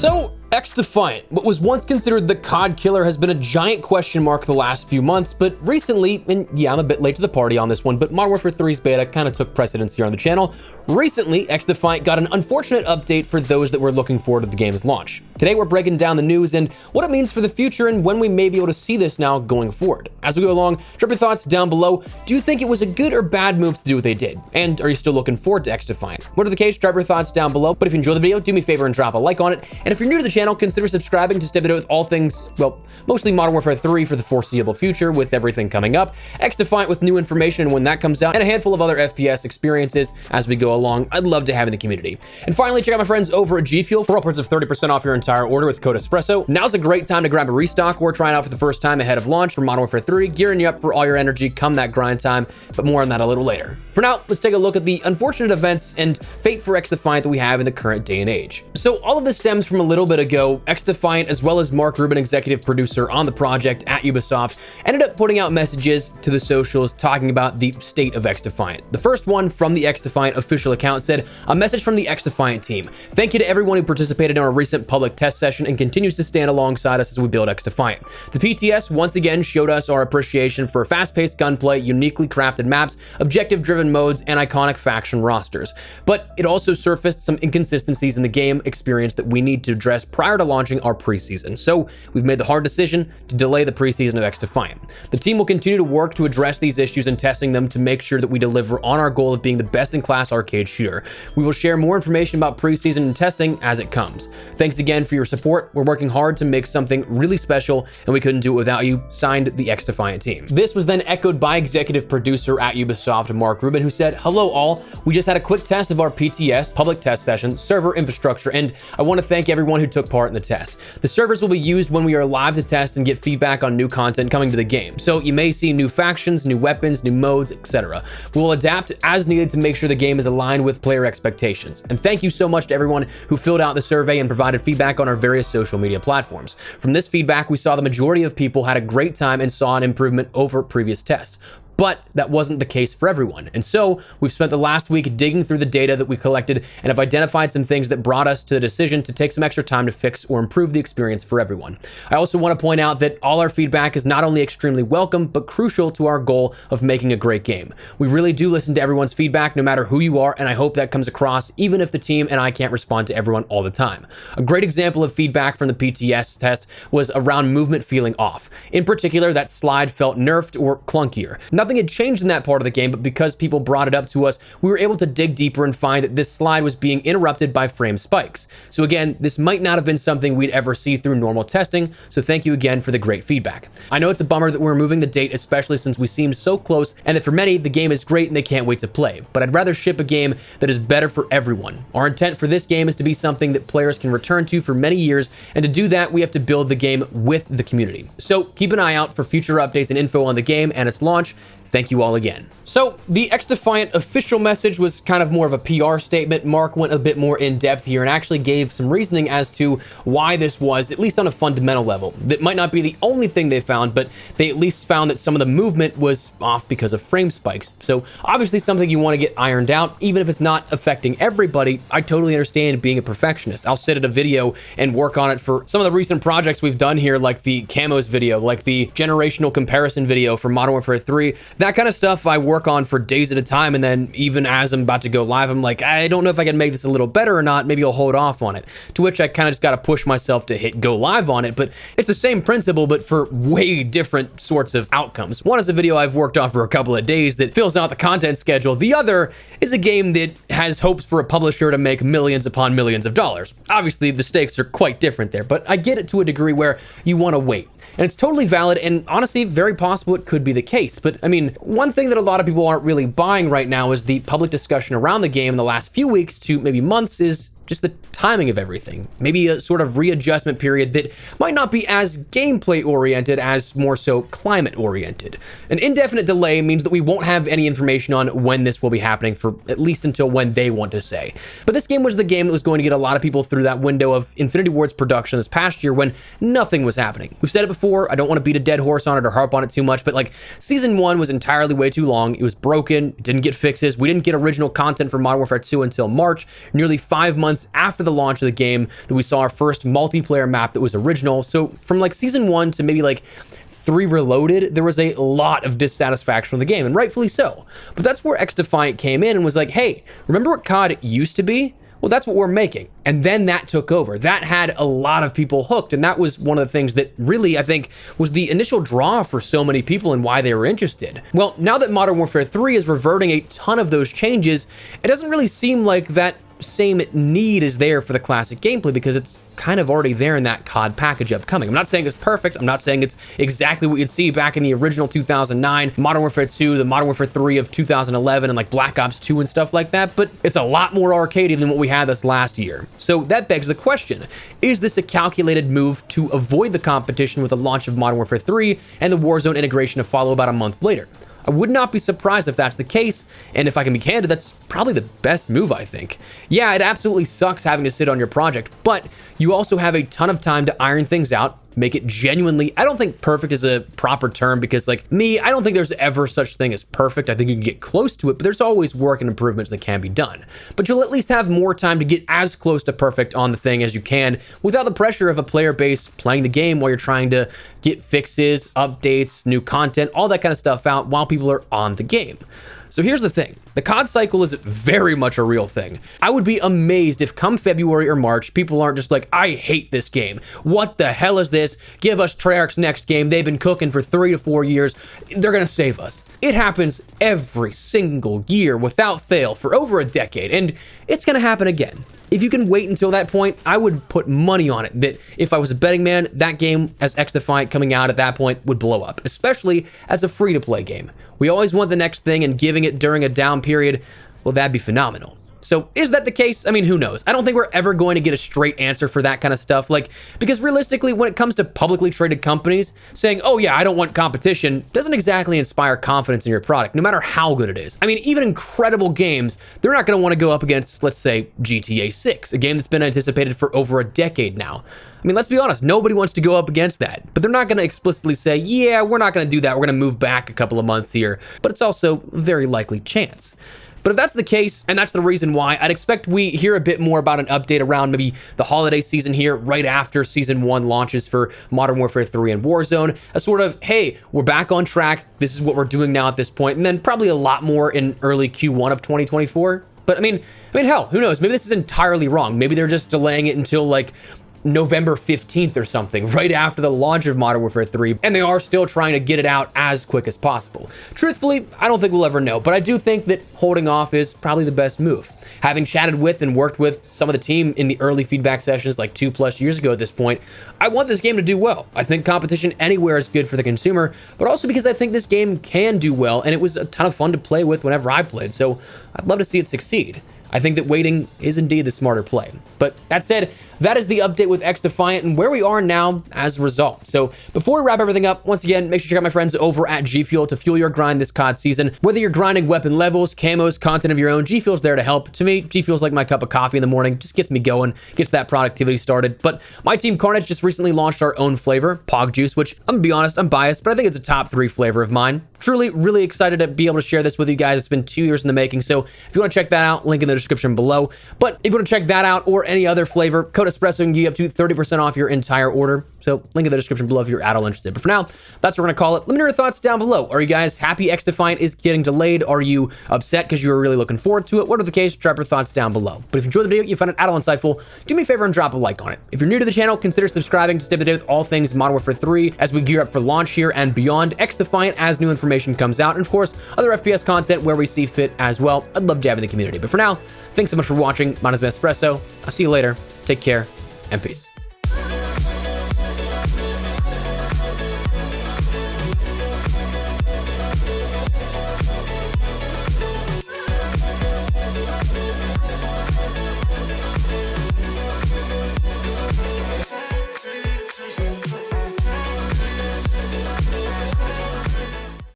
So, XDefiant, what was once considered the COD killer, has been a giant question mark the last few months, but recently, and yeah, I'm a bit late to the party on this one, but Modern Warfare 3's beta kind of took precedence here on the channel. Recently, XDefiant got an unfortunate update for those that were looking forward to the game's launch. Today, we're breaking down the news and what it means for the future and when we may be able to see this now going forward. As we go along, drop your thoughts down below. Do you think it was a good or bad move to do what they did? And are you still looking forward to XDefiant? Whatever the case, drop your thoughts down below. But if you enjoyed the video, do me a favor and drop a like on it. And if you're new to the channel, consider subscribing to stay up to date with all things, well, mostly Modern Warfare 3 for the foreseeable future, with everything coming up, XDefiant with new information when that comes out, and a handful of other FPS experiences as we go along. I'd love to have in the community. And finally, check out my friends over at G Fuel for upwards of 30% off your entire order with code ESPRESSO. Now's a great time to grab a restock or try it out for the first time ahead of launch for Modern Warfare 3, gearing you up for all your energy come that grind time, but more on that a little later. For now, let's take a look at the unfortunate events and fate for XDefiant that we have in the current day and age. So all of this stems from a little bit ago. XDefiant, as well as Mark Rubin, executive producer on the project at Ubisoft, ended up putting out messages to the socials talking about the state of XDefiant. The first one from the XDefiant official account said, "A message from the XDefiant team. Thank you to everyone who participated in our recent public test session and continues to stand alongside us as we build XDefiant. The PTS once again showed us our appreciation for fast-paced gunplay, uniquely crafted maps, objective-driven modes, and iconic faction rosters. But it also surfaced some inconsistencies in the game experience that we need to address prior to launching our preseason. So we've made the hard decision to delay the preseason of XDefiant. The team will continue to work to address these issues and testing them to make sure that we deliver on our goal of being the best-in-class arcade shooter. We will share more information about preseason and testing as it comes. Thanks again for your support. We're working hard to make something really special, and we couldn't do it without you. Signed, the XDefiant team." This was then echoed by executive producer at Ubisoft, Mark Rubin, who said, "Hello all. We just had a quick test of our PTS, public test session, server infrastructure, and I want to thank everyone who took part in the test. The servers will be used when we are live to test and get feedback on new content coming to the game. So you may see new factions, new weapons, new modes, etc. We will adapt as needed to make sure the game is aligned with player expectations. And thank you so much to everyone who filled out the survey and provided feedback on our various social media platforms. From this feedback, we saw the majority of people had a great time and saw an improvement over previous tests. But that wasn't the case for everyone. And so we've spent the last week digging through the data that we collected and have identified some things that brought us to the decision to take some extra time to fix or improve the experience for everyone. I also want to point out that all our feedback is not only extremely welcome, but crucial to our goal of making a great game. We really do listen to everyone's feedback, no matter who you are, and I hope that comes across even if the team and I can't respond to everyone all the time." A great example of feedback from the PTS test was around movement feeling off. In particular, that slide felt nerfed or clunkier. Nothing had changed in that part of the game, but because people brought it up to us, we were able to dig deeper and find that this slide was being interrupted by frame spikes. So again, this might not have been something we'd ever see through normal testing, so thank you again for the great feedback. I know it's a bummer that we're moving the date, especially since we seem so close, and that for many, the game is great and they can't wait to play, but I'd rather ship a game that is better for everyone. Our intent for this game is to be something that players can return to for many years, and to do that, we have to build the game with the community. So keep an eye out for future updates and info on the game and its launch. Thank you all again. So the XDefiant official message was kind of more of a PR statement. Mark went a bit more in depth here and actually gave some reasoning as to why this was, at least on a fundamental level. That might not be the only thing they found, but they at least found that some of the movement was off because of frame spikes. So obviously something you want to get ironed out, even if it's not affecting everybody. I totally understand being a perfectionist. I'll sit at a video and work on it for some of the recent projects we've done here, like the camos video, like the generational comparison video for Modern Warfare 3. That kind of stuff I work on for days at a time, and then even as I'm about to go live, I'm like, I don't know if I can make this a little better or not. Maybe I'll hold off on it. To which I kind of just got to push myself to hit go live on it. But it's the same principle, but for way different sorts of outcomes. One is a video I've worked on for a couple of days that fills out the content schedule. The other is a game that has hopes for a publisher to make millions upon millions of dollars. Obviously, the stakes are quite different there, but I get it to a degree where you want to wait. And it's totally valid, and honestly, very possible it could be the case. But I mean, one thing that a lot of people aren't really buying right now is the public discussion around the game in the last few weeks to maybe months is just the timing of everything. Maybe a sort of readjustment period that might not be as gameplay oriented as more so climate oriented. An indefinite delay means that we won't have any information on when this will be happening for at least until when they want to say. But this game was the game that was going to get a lot of people through that window of Infinity Ward's production this past year when nothing was happening. We've said it before, I don't want to beat a dead horse on it or harp on it too much, but like season 1 was entirely way too long. It was broken, it didn't get fixes. We didn't get original content for Modern Warfare 2 until March, nearly 5 months months after the launch of the game that we saw our first multiplayer map that was original. So from like season 1 to maybe like 3 Reloaded, there was a lot of dissatisfaction with the game, and rightfully so. But that's where XDefiant came in and was like, hey, remember what COD used to be? Well, that's what we're making. And then that took over. That had a lot of people hooked. And that was one of the things that really, I think, was the initial draw for so many people and why they were interested. Well, now that Modern Warfare 3 is reverting a ton of those changes, it doesn't really seem like that same need is there for the classic gameplay, because it's kind of already there in that COD package upcoming. I'm not saying it's perfect. I'm not saying it's exactly what you'd see back in the original 2009 Modern Warfare 2, the Modern Warfare 3 of 2011, and like Black Ops 2 and stuff like that, but it's a lot more arcadey than what we had this last year. So that begs the question, is this a calculated move to avoid the competition with the launch of Modern Warfare 3 and the Warzone integration to follow about a month later? I would not be surprised if that's the case, and if I can be candid, that's probably the best move, I think. Yeah, it absolutely sucks having to sit on your project, but you also have a ton of time to iron things out, make it genuinely, I don't think perfect is a proper term, because like me, I don't think there's ever such thing as perfect. I think you can get close to it, but there's always work and improvements that can be done. But you'll at least have more time to get as close to perfect on the thing as you can without the pressure of a player base playing the game while you're trying to get fixes, updates, new content, all that kind of stuff out while people are on the game. So here's the thing. The COD cycle is very much a real thing. I would be amazed if come February or March, people aren't just like, I hate this game. What the hell is this? Give us Treyarch's next game. They've been cooking for 3 to 4 years. They're going to save us. It happens every single year without fail for over a decade, and it's going to happen again. If you can wait until that point, I would put money on it that if I was a betting man, that game as XDefiant coming out at that point would blow up, especially as a free-to-play game. We always want the next thing, and giving it during a down period, well, that'd be phenomenal. So is that the case? I mean, who knows? I don't think we're ever going to get a straight answer for that kind of stuff. Like, because realistically, when it comes to publicly traded companies, saying, oh yeah, I don't want competition, doesn't exactly inspire confidence in your product, no matter how good it is. I mean, even incredible games, they're not going to want to go up against, let's say, GTA 6, a game that's been anticipated for over a decade now. I mean, let's be honest, nobody wants to go up against that, but they're not going to explicitly say, yeah, we're not going to do that. We're going to move back a couple of months here, but it's also a very likely chance. But if that's the case, and that's the reason why, I'd expect we hear a bit more about an update around maybe the holiday season here, right after Season 1 launches for Modern Warfare 3 and Warzone. A sort of, hey, we're back on track. This is what we're doing now at this point. And then probably a lot more in early Q1 of 2024. But I mean, hell, who knows? Maybe this is entirely wrong. Maybe they're just delaying it until like November 15th or something, right after the launch of Modern Warfare 3, and they are still trying to get it out as quick as possible. Truthfully, I don't think we'll ever know, but I do think that holding off is probably the best move. Having chatted with and worked with some of the team in the early feedback sessions like 2+ years ago at this point, I want this game to do well. I think competition anywhere is good for the consumer, but also because I think this game can do well, and it was a ton of fun to play with whenever I played, so I'd love to see it succeed. I think that waiting is indeed the smarter play. But that said, that is the update with XDefiant and where we are now as a result. So before we wrap everything up, once again, make sure to check out my friends over at G Fuel to fuel your grind this COD season. Whether you're grinding weapon levels, camos, content of your own, G Fuel's there to help. To me, G Fuel's like my cup of coffee in the morning. Just gets me going, gets that productivity started. But my team Carnage just recently launched our own flavor, Pog Juice, which I'm gonna be honest, I'm biased, but I think it's a top 3 flavor of mine. Truly, really excited to be able to share this with you guys. It's been 2 years in the making, so if you want to check that out, link in the description below. But if you want to check that out or any other flavor, code Espresso can get you up to 30% off your entire order. So link in the description below if you're at all interested. But for now, that's what we're going to call it. Let me know your thoughts down below. Are you guys happy XDefiant is getting delayed? Are you upset because you were really looking forward to it? Whatever the case, drop your thoughts down below. But if you enjoyed the video, you found it at all insightful, do me a favor and drop a like on it. If you're new to the channel, consider subscribing to stay up to date with all things Modern Warfare 3 as we gear up for launch here and beyond. XDefiant as new information comes out, and of course, other FPS content where we see fit as well. I'd love to have in the community. But for now, thanks so much for watching. My name is Espresso. I'll see you later. Take care and peace.